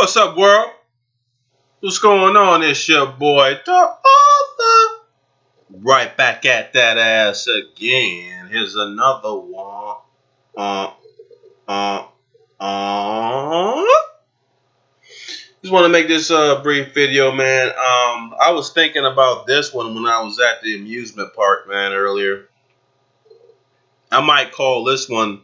What's up, world? What's going on? It's your boy, the author. Right back at that ass again. Here's another one. Uh, uh, uh. Just want to make this brief video, man. I was thinking about this one when I was at the amusement park, man, earlier. I might call this one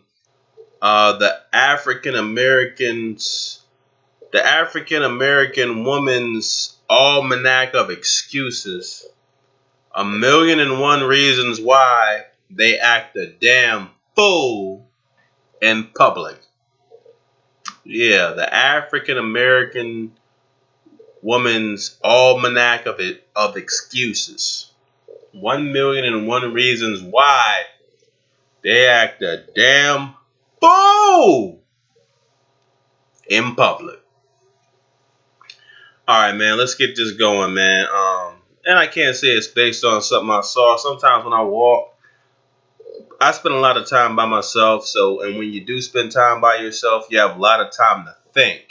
the African American Woman's Almanac of Excuses. 1,000,001 reasons why they act a damn fool in public. Yeah, the African American Woman's Almanac of Excuses. 1,000,001 reasons why they act a damn fool in public. All right, man, let's get this going, man. And I can't say it's based on something I saw. Sometimes when I walk, I spend a lot of time by myself. And when you do spend time by yourself, you have a lot of time to think.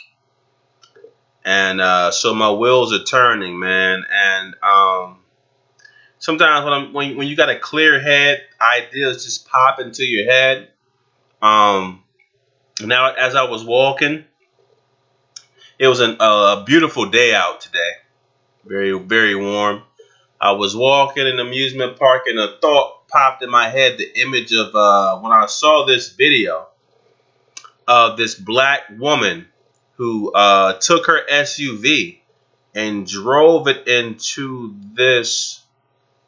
And so my wheels are turning, man. And sometimes when you got a clear head, ideas just pop into your head. Now, as I was walking, it was a beautiful day out today. Very, very warm. I was walking in an amusement park and a thought popped in my head, the image of when I saw this video of this black woman who took her SUV and drove it into this,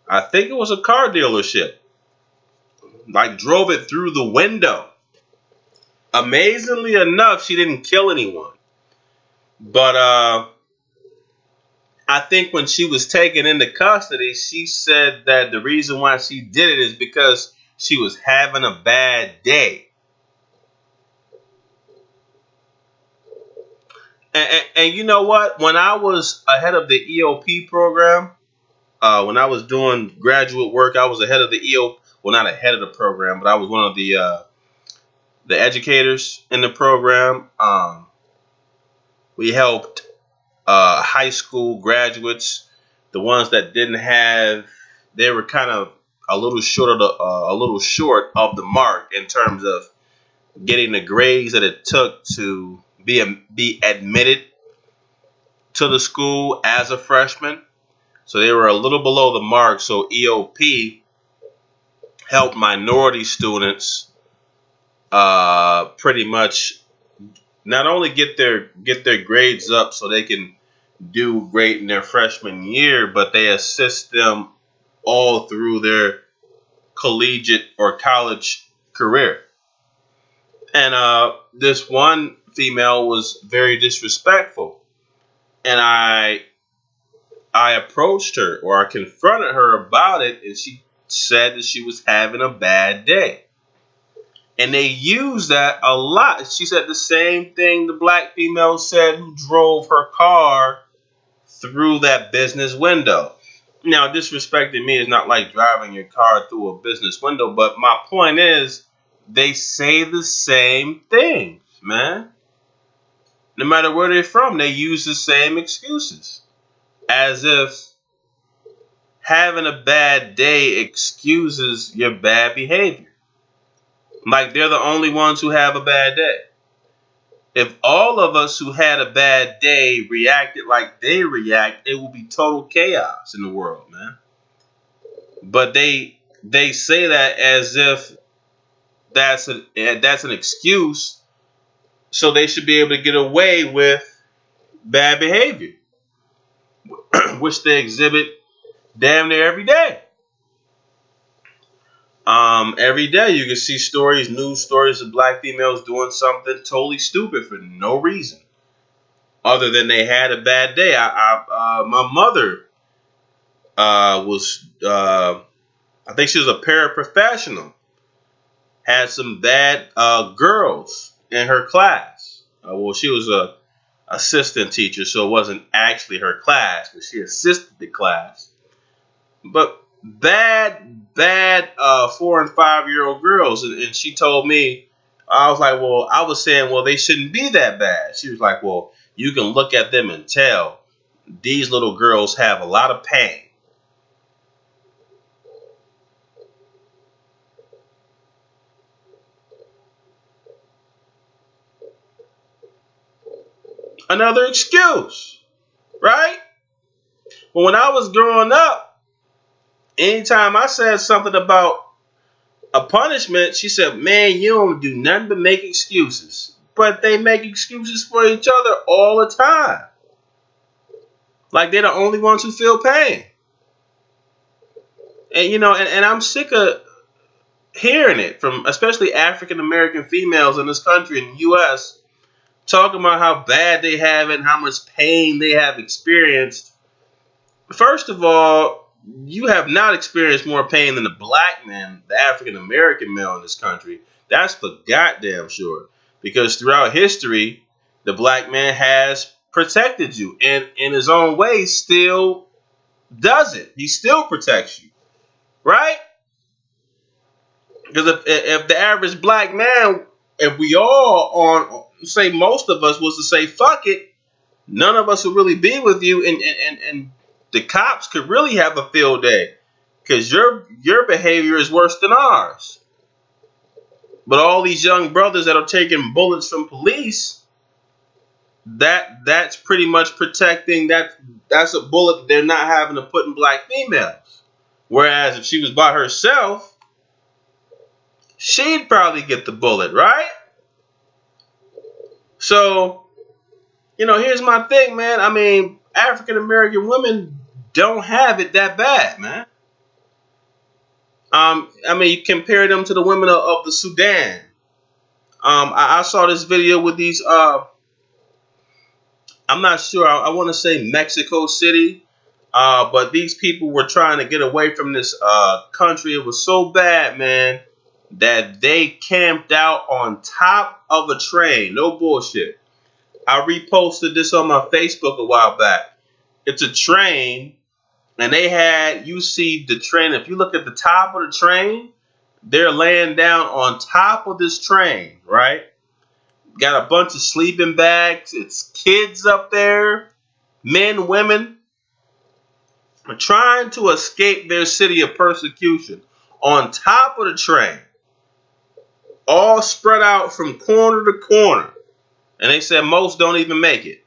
I think it was a car dealership. Like drove it through the window. Amazingly enough, she didn't kill anyone. But I think when she was taken into custody, she said that the reason why she did it is because she was having a bad day. And you know what? When I was ahead of the EOP program, when I was doing graduate work, I was ahead of the EOP. Well, not ahead of the program, but I was one of the educators in the program. We helped high school graduates, the ones that didn't have, they were kind of a little short of the mark in terms of getting the grades that it took to be admitted to the school as a freshman. So they were a little below the mark. So EOP helped minority students pretty much not only get their grades up so they can do great in their freshman year, but they assist them all through their collegiate or college career. And this one female was very disrespectful, and I approached her, or I confronted her about it, and she said that she was having a bad day. And they use that a lot. She said the same thing the black female said who drove her car through that business window. Now, disrespecting me is not like driving your car through a business window, but my point is they say the same things, man. No matter where they're from, they use the same excuses. As if having a bad day excuses your bad behavior. Like they're the only ones who have a bad day. If all of us who had a bad day reacted like they react, it will be total chaos in the world, man. But they say that as if that's an excuse, so they should be able to get away with bad behavior, which they exhibit damn near every day. Every day you can see news stories of black females doing something totally stupid for no reason other than they had a bad day. My mother I think she was a paraprofessional, had some bad girls in her class. Well, she was a assistant teacher, so it wasn't actually her class, but she assisted the class. But bad 4 and 5-year-old girls, and she told me, I was like, well, I was saying, well, they shouldn't be that bad. She was like, well, you can look at them and tell these little girls have a lot of pain. Another excuse, right? But when I was growing up, anytime I said something about a punishment, she said, man, you don't do nothing but make excuses. But they make excuses for each other all the time. Like they're the only ones who feel pain. And, and I'm sick of hearing it from especially African American females in this country, in the U.S., talking about how bad they have it and how much pain they have experienced. First of all, you have not experienced more pain than the black man, the African American male in this country. That's for goddamn sure. Because throughout history, the black man has protected you and in his own way still does it. He still protects you. Right? Because if the average black man, if we all say most of us was to say fuck it, none of us would really be with you, and the cops could really have a field day because your behavior is worse than ours. But all these young brothers that are taking bullets from police, that's pretty much protecting that's a bullet they're not having to put in black females. Whereas if she was by herself, she'd probably get the bullet, right? So, here's my thing, man. I mean, African American women don't have it that bad, man. You compare them to the women of the Sudan. I saw this video with these, I'm not sure, I want to say Mexico City, but these people were trying to get away from this country. It was so bad, man, that they camped out on top of a train. No bullshit. I reposted this on my Facebook a while back. It's a train, and you see the train. If you look at the top of the train, they're laying down on top of this train, right? Got a bunch of sleeping bags. It's kids up there, men, women, are trying to escape their city of persecution on top of the train, all spread out from corner to corner. And they said most don't even make it.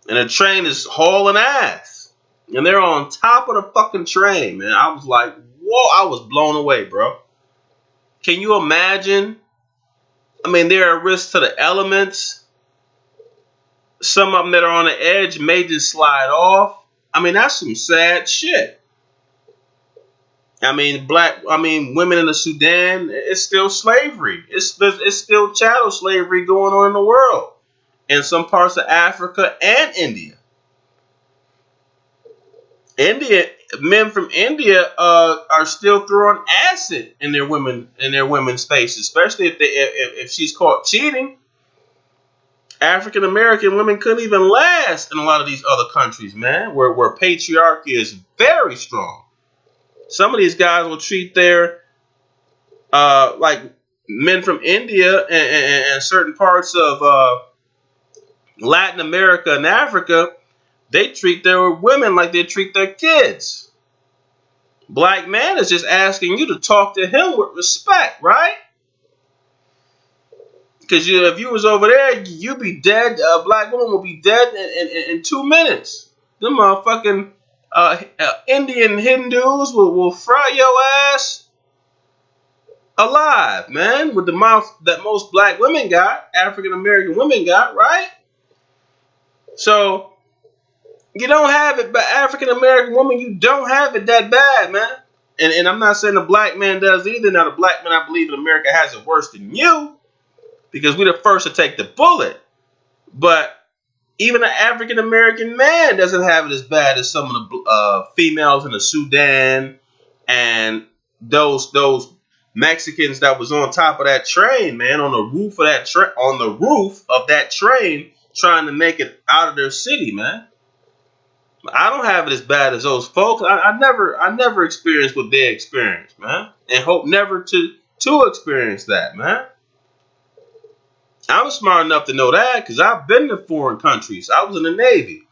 And the train is hauling ass. And they're on top of the fucking train, man. I was like, whoa, I was blown away, bro. Can you imagine? I mean, they're at risk to the elements. Some of them that are on the edge may just slide off. I mean, that's some sad shit. I mean, women in the Sudan, it's still slavery. It's still chattel slavery going on in the world. In some parts of Africa and India. Men from India are still throwing acid in their women's faces, especially if she's caught cheating. African American women couldn't even last in a lot of these other countries, man, where patriarchy is very strong. Some of these guys will treat their like men from India and certain parts of Latin America and Africa. They treat their women like they treat their kids. Black man is just asking you to talk to him with respect, right? Because if you was over there, you'd be dead. A black woman will be dead in 2 minutes. Them motherfucking Indian Hindus will fry your ass alive, man, with the mouth that most black women got, African American women got, right? So you don't have it, but African American woman, you don't have it that bad, man. And I'm not saying the black man does either. Now, the black man, I believe, in America has it worse than you because we're the first to take the bullet. But even an African American man doesn't have it as bad as some of the females in the Sudan and those Mexicans that was on top of that train, man, on the roof of that train, trying to make it out of their city, man. I don't have it as bad as those folks. I never experienced what they experienced, man, and hope never to experience that, man. I'm smart enough to know that because I've been to foreign countries. I was in the Navy.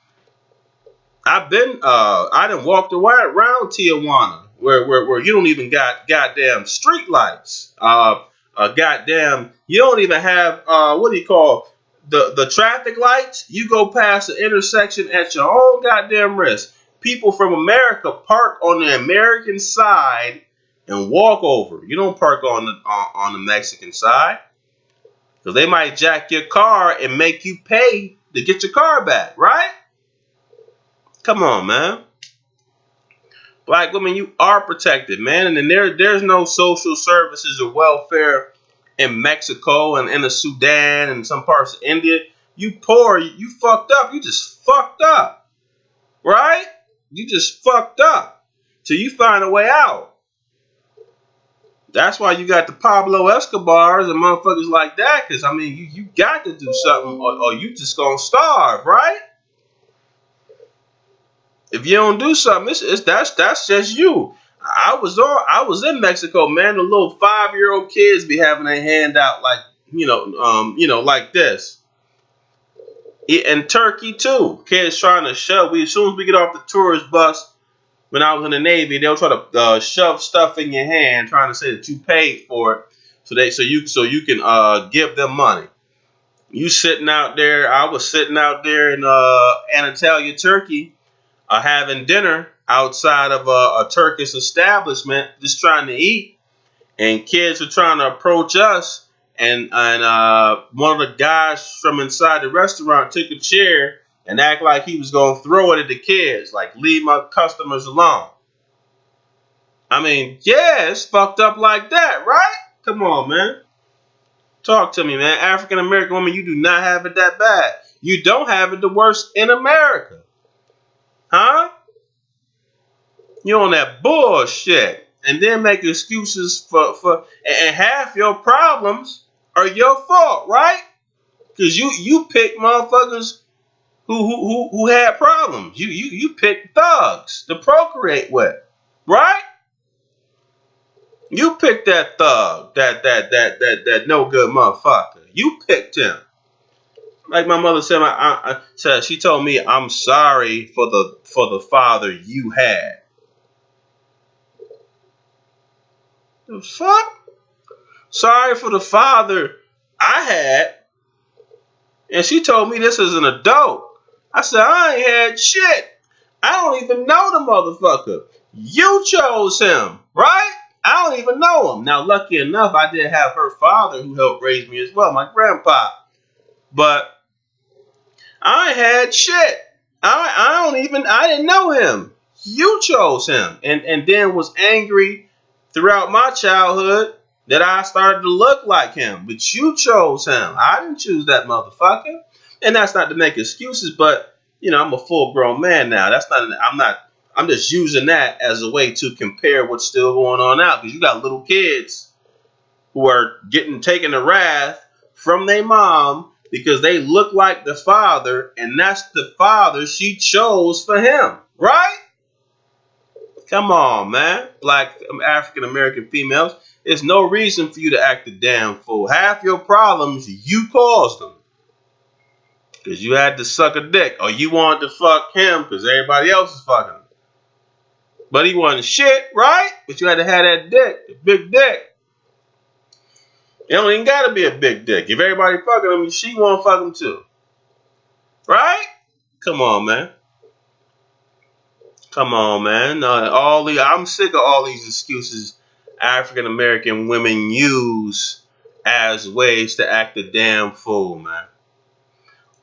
I done walked around Tijuana where you don't even got goddamn street lights. Goddamn, you don't even have, what do you call, the traffic lights. You go past the intersection at your own goddamn risk. People from America park on the American side and walk over. You don't park on the Mexican side because they might jack your car and make you pay to get your car back, right? Come on, man. Black women, you are protected, man. And then there's no social services or welfare in Mexico and in the Sudan and some parts of India. You poor, you fucked up. You just fucked up, right? You just fucked up. So you find a way out. That's why you got the Pablo Escobars and motherfuckers like that. Because, I mean, you got to do something or you just going to starve, right? If you don't do something, that's just you. I was in Mexico, man. The little 5-year-old kids be having a hand out like like this. And Turkey too. Kids trying to shove. As soon as we get off the tourist bus, when I was in the Navy, they'll try to shove stuff in your hand, trying to say that you paid for it, so you can give them money. You sitting out there. I was sitting out there in Antalya, Turkey. Having dinner outside of a Turkish establishment, just trying to eat, and kids were trying to approach us, and one of the guys from inside the restaurant took a chair and acted like he was gonna throw it at the kids, like leave my customers alone. I mean, yeah, it's fucked up like that, right? Come on, man. Talk to me, man. African American woman, you do not have it that bad. You don't have it the worst in America. Huh? You on that bullshit, and then make excuses for and half your problems are your fault, right? Because you pick motherfuckers who had problems. You pick thugs to procreate with, right? You picked that thug, that no good motherfucker. You picked him. Like my mother said, she told me, I'm sorry for the father you had. The fuck? Sorry for the father I had. And she told me this as an adult. I said, I ain't had shit. I don't even know the motherfucker. You chose him, right? I don't even know him. Now, lucky enough, I did have her father who helped raise me as well, my grandpa. But I had shit. I didn't know him. You chose him. And then was angry throughout my childhood that I started to look like him. But you chose him. I didn't choose that motherfucker. And that's not to make excuses, but I'm a full grown man now. I'm just using that as a way to compare what's still going on out. Because you got little kids who are taking the wrath from their mom because they look like the father, and that's the father she chose for him, right? Come on, man. Black African American females, there's no reason for you to act a damn fool. Half your problems, you caused them. Because you had to suck a dick, or you wanted to fuck him because everybody else is fucking him. But he wasn't shit, right? But you had to have that dick, the big dick. It don't even got to be a big dick. If everybody fucking him, she won't fuck him too. Right? Come on, man. Come on, man. I'm sick of all these excuses African American women use as ways to act a damn fool, man.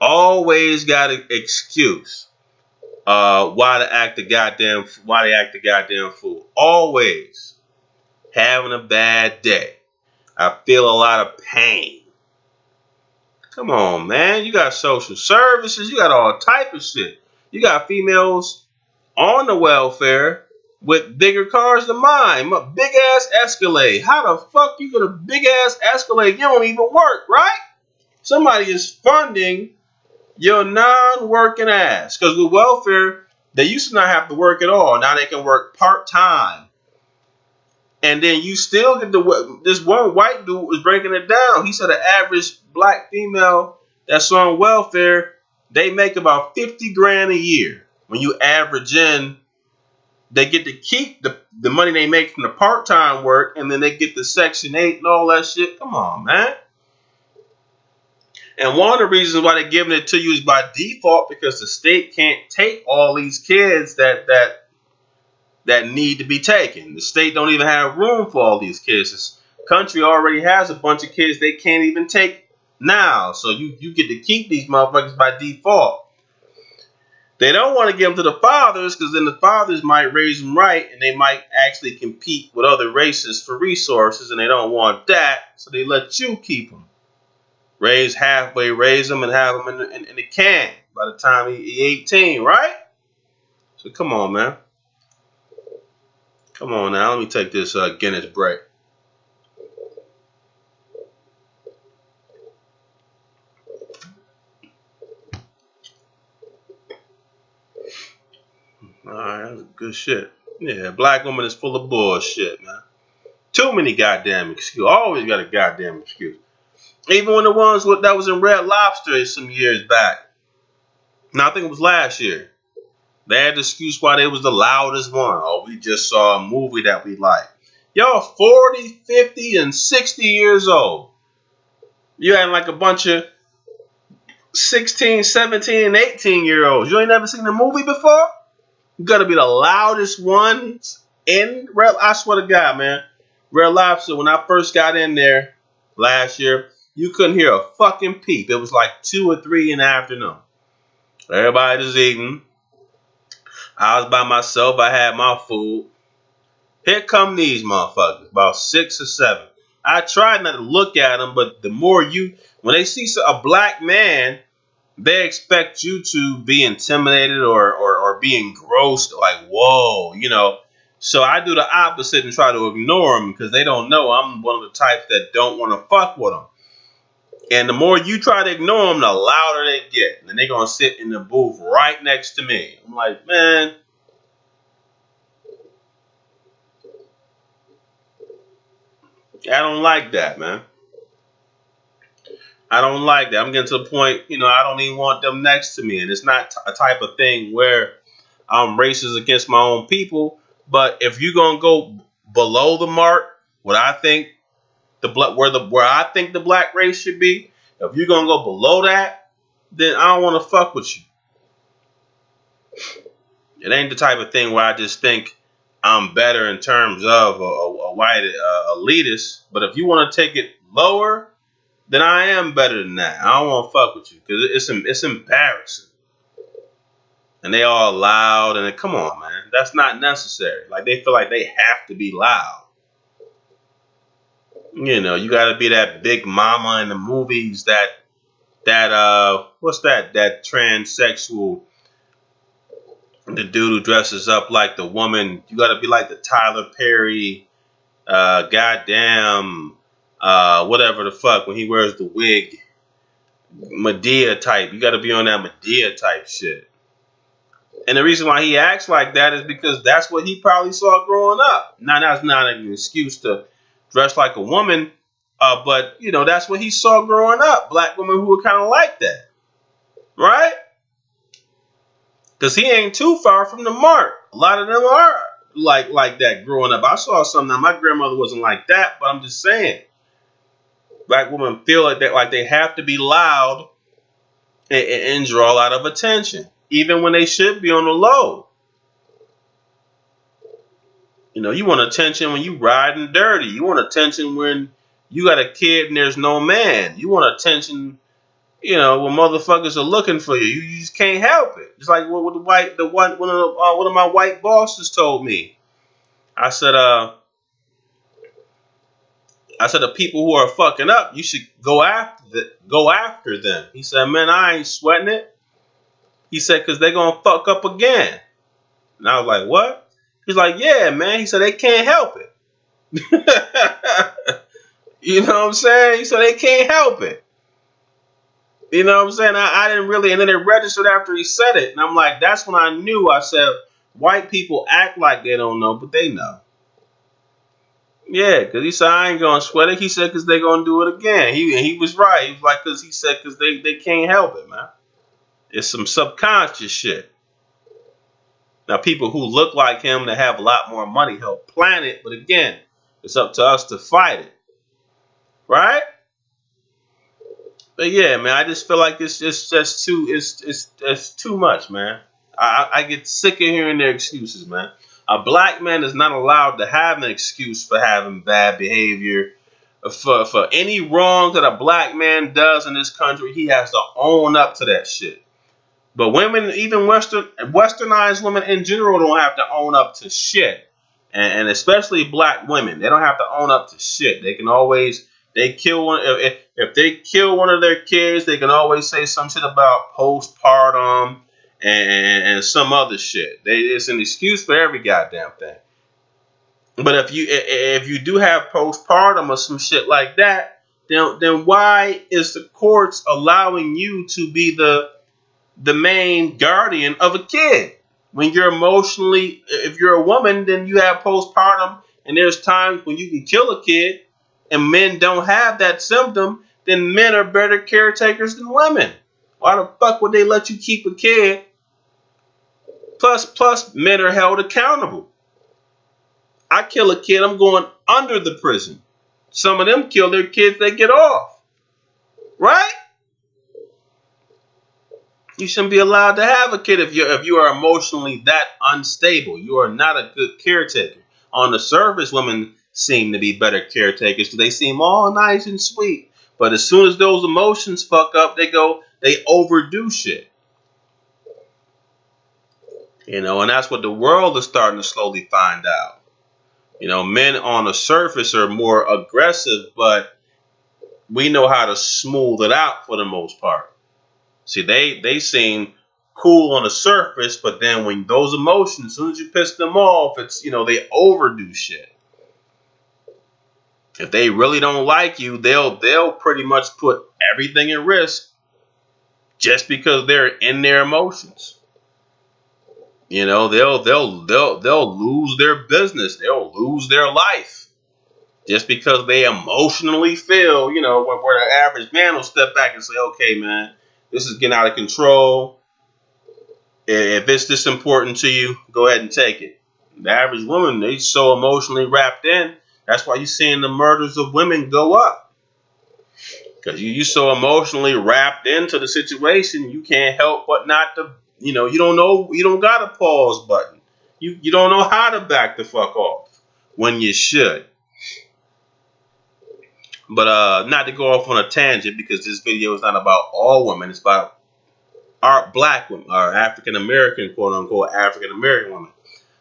Always got an excuse why they act a goddamn fool. Always having a bad day. I feel a lot of pain. Come on, man. You got social services. You got all type of shit. You got females on the welfare with bigger cars than mine. My big ass Escalade. How the fuck you get a big ass Escalade? You don't even work, right? Somebody is funding your non-working ass. Because with welfare, they used to not have to work at all. Now they can work part-time. And then you still get this one white dude was breaking it down. He said the average black female that's on welfare, they make about 50 grand a year. When you average in, they get to keep the money they make from the part-time work, and then they get the Section 8 and all that shit. Come on, man. And one of the reasons why they're giving it to you is by default, because the state can't take all these kids that need to be taken. The state don't even have room for all these kids. This country already has a bunch of kids they can't even take now. So you get to keep these motherfuckers by default. They don't want to give them to the fathers, because then the fathers might raise them right, and they might actually compete with other races for resources, and they don't want that, so they let you keep them. Raise them, and have them in the can by the time he's 18, right? So come on, man. Come on now. Let me take this Guinness break. All right, that's good shit. Yeah, black woman is full of bullshit, man. Too many goddamn excuses. Always got a goddamn excuse. Even when the ones that was in Red Lobster some years back. Now, I think it was last year. They had the excuse why they was the loudest one. Oh, we just saw a movie that we like. Y'all 40, 50, and 60 years old. You had like a bunch of 16, 17, and 18-year-olds. You ain't never seen a movie before? You gotta be the loudest ones in Red. I swear to God, man. Red Lobster, when I first got in there last year, you couldn't hear a fucking peep. It was like 2 or 3 in the afternoon. Everybody was eating. I was by myself. I had my food. Here come these motherfuckers, about 6 or 7. I tried not to look at them, but the more when they see a black man, they expect you to be intimidated or be engrossed, like, whoa, So I do the opposite and try to ignore them, because they don't know I'm one of the types that don't want to fuck with them. And the more you try to ignore them, the louder they get. And they're going to sit in the booth right next to me. I'm like, man. I don't like that, man. I don't like that. I'm getting to the point, I don't even want them next to me. And it's not a type of thing where I'm racist against my own people. But if you're going to go below the mark, what I think where I think the black race should be, if you're going to go below that, then I don't want to fuck with you. It ain't the type of thing where I just think I'm better in terms of a white elitist. But if you want to take it lower, then I am better than that. I don't want to fuck with you, because it's embarrassing. And they all loud, and come on, man. That's not necessary. Like, they feel like they have to be loud. You got to be that big mama in the movies, that what's that transsexual, the dude who dresses up like the woman. You got to be like the Tyler Perry, whatever the fuck, when he wears the wig, Medea type. You got to be on that Medea type shit. And the reason why he acts like that is because that's what he probably saw growing up. Now, that's not an excuse to dress like a woman, but that's what he saw growing up. Black women who were kind of like that, right? Because he ain't too far from the mark. A lot of them are like that growing up. I saw some. Now, my grandmother wasn't like that, but I'm just saying, black women feel like that, like they have to be loud and draw a lot of attention, even when they should be on the low. You want attention when you riding dirty. You want attention when you got a kid and there's no man. You want attention, when motherfuckers are looking for you. You just can't help it. It's like what one of my white bosses told me. I said, the people who are fucking up, you should go after them. He said, man, I ain't sweating it. He said, because they're going to fuck up again. And I was like, what? He's like, yeah, man. He said, they can't help it. You know what I'm saying? He said, they can't help it. You know what I'm saying? I didn't really, and then it registered after he said it. And I'm like, that's when I knew. I said, white people act like they don't know, but they know. Yeah, because he said, I ain't going to sweat it. He said, because they going to do it again. He was right. He was like, because he said, because they can't help it, man. It's some subconscious shit. Now, people who look like him that have a lot more money help plan it. But again, it's up to us to fight it. Right? But yeah, man, I just feel like it's just too it's too much, man. I get sick of hearing their excuses, man. A black man is not allowed to have an excuse for having bad behavior. For any wrong that a black man does in this country, he has to own up to that shit. But women, even westernized women in general, don't have to own up to shit, and especially black women, they don't have to own up to shit. They can always they kill one if they kill one of their kids, they can always say some shit about postpartum and some other shit. It's an excuse for every goddamn thing. But if you do have postpartum or some shit like that, then why is the courts allowing you to be the main guardian of a kid? When you're emotionally, if you're a woman, then you have postpartum, and there's times when you can kill a kid, and men don't have that symptom, then men are better caretakers than women. Why the fuck would they let you keep a kid? Plus, men are held accountable. I kill a kid, I'm going under the prison. Some of them kill their kids, they get off. Right? You shouldn't be allowed to have a kid if you are emotionally that unstable. You are not a good caretaker. On the surface, women seem to be better caretakers because they seem all nice and sweet. But as soon as those emotions fuck up, they overdo shit. And that's what the world is starting to slowly find out. Men on the surface are more aggressive, but we know how to smooth it out for the most part. See, they seem cool on the surface, but then when those emotions, as soon as you piss them off, it's they overdo shit. If they really don't like you, they'll pretty much put everything at risk just because they're in their emotions. They'll lose their business, they'll lose their life just because they emotionally feel, where the average man will step back and say, okay, man, this is getting out of control. If it's this important to you, go ahead and take it. The average woman, they so emotionally wrapped in. That's why you're seeing the murders of women go up. Because you're so emotionally wrapped into the situation, you can't help but not to, you don't know, you don't got a pause button. You don't know how to back the fuck off when you should. But not to go off on a tangent, because this video is not about all women. It's about our black women, or African American, quote unquote, African American women.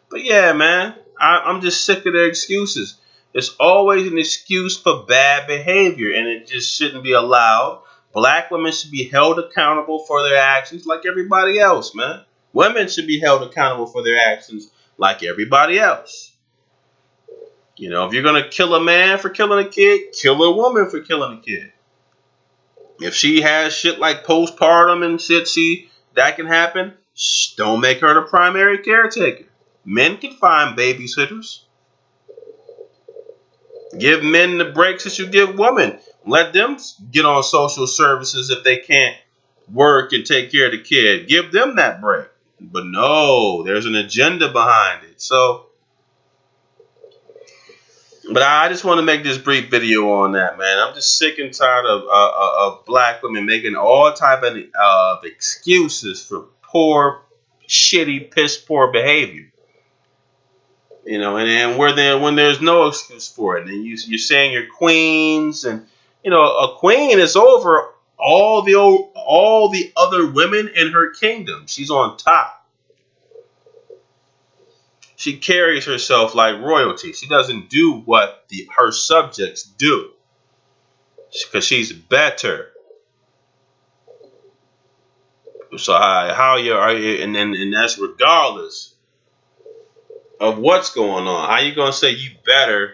But yeah, man, I'm just sick of their excuses. It's always an excuse for bad behavior, and it just shouldn't be allowed. Black women should be held accountable for their actions like everybody else, man. Women should be held accountable for their actions like everybody else. If you're going to kill a man for killing a kid, kill a woman for killing a kid. If she has shit like postpartum and shit, that can happen, don't make her the primary caretaker. Men can find babysitters. Give men the breaks that you give women. Let them get on social services if they can't work and take care of the kid. Give them that break. But no, there's an agenda behind it. But I just want to make this brief video on that, man. I'm just sick and tired of black women making all type of excuses for poor, shitty, piss poor behavior. And when there's no excuse for it, and you're saying you're queens, and a queen is over all the other women in her kingdom. She's on top. She carries herself like royalty. She doesn't do what her subjects do, because she's better. So how you are, and that's regardless of what's going on. How you gonna say you better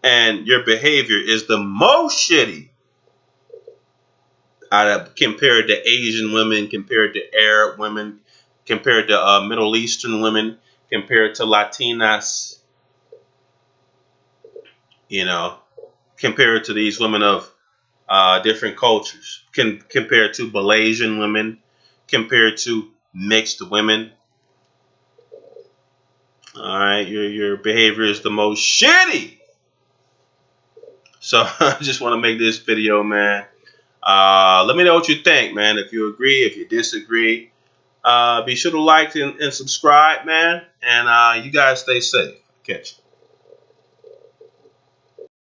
and your behavior is the most shitty compared to Asian women, compared to Arab women, compared to Middle Eastern women, compared to Latinas? you know, compared to these women of different cultures, compared to Malaysian women, compared to mixed women. All right, your behavior is the most shitty. So I just want to make this video, man. Let me know what you think, man. If you agree, if you disagree, be sure to like and subscribe, man. And you guys stay safe. Catch you.